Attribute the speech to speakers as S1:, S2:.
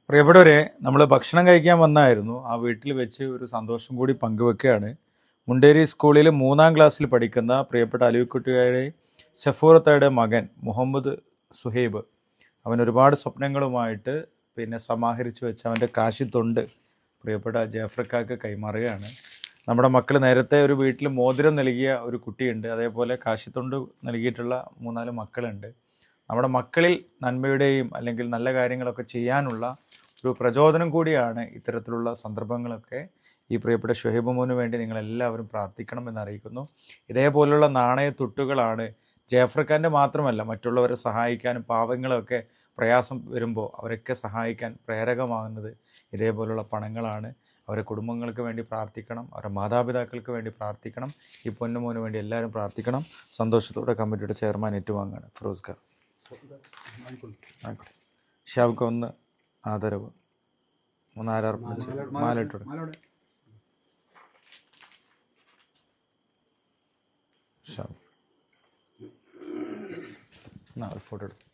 S1: പ്രിയപ്പെട്ടവരെ, നമ്മൾ ഭക്ഷണം കഴിക്കാൻ വന്നായിരുന്നു. ആ വീട്ടിൽ വെച്ച് ഒരു സന്തോഷം കൂടി പങ്കുവെക്കുകയാണ്. മുണ്ടേരി സ്കൂളിൽ 3-ാം ക്ലാസ്സിൽ പഠിക്കുന്ന പ്രിയപ്പെട്ട അലിക്കുട്ടിയുടെ സഫൂറത്തയുടെ മകൻ മുഹമ്മദ് സുഹൈബ്, അവൻ ഒരുപാട് സ്വപ്നങ്ങളുമായിട്ട് സമാഹരിച്ചു വെച്ച അവൻ്റെ കാശിത്തൊണ്ട് പ്രിയപ്പെട്ട ജാഫർക്കാക്ക് കൈമാറുകയാണ്. നമ്മുടെ മക്കൾ നേരത്തെ ഒരു വീട്ടിൽ മോതിരം നൽകിയ ഒരു കുട്ടിയുണ്ട്, അതേപോലെ കാശിത്തൊണ്ട് നൽകിയിട്ടുള്ള 3-4 മക്കളുണ്ട്. നമ്മുടെ മക്കളിൽ നന്മയുടെയും അല്ലെങ്കിൽ നല്ല കാര്യങ്ങളൊക്കെ ചെയ്യാനുള്ള ഒരു പ്രചോദനം കൂടിയാണ് ഇത്തരത്തിലുള്ള സന്ദർഭങ്ങളൊക്കെ. ഈ പ്രിയപ്പെട്ട ഷുഹൈബ് മോന് വേണ്ടി നിങ്ങളെല്ലാവരും പ്രാർത്ഥിക്കണമെന്ന് അറിയിക്കുന്നു. ഇതേപോലുള്ള നാണയത്തുട്ടുകളാണ് ജാഫർഖാൻ്റെ മാത്രമല്ല, മറ്റുള്ളവരെ സഹായിക്കാനും പാവങ്ങളൊക്കെ പ്രയാസം വരുമ്പോൾ അവരൊക്കെ സഹായിക്കാൻ പ്രേരകമാകുന്നത് ഇതേപോലുള്ള പണങ്ങളാണ്. അവരുടെ കുടുംബങ്ങൾക്ക് വേണ്ടി പ്രാർത്ഥിക്കണം, അവരുടെ മാതാപിതാക്കൾക്ക് വേണ്ടി പ്രാർത്ഥിക്കണം. ഈ പൊന്നുമോന് വേണ്ടി എല്ലാവരും പ്രാർത്ഥിക്കണം. സന്തോഷത്തോടെ കമ്മിറ്റിയുടെ ചെയർമാൻ ഏറ്റുവാങ്ങാണ് ഫിറോസ് ഖാൻ. ഷാബുക്ക് ഒന്ന് ആദരവ്, മാലിട്ടോടെ ഫോട്ടോ എടുത്തു.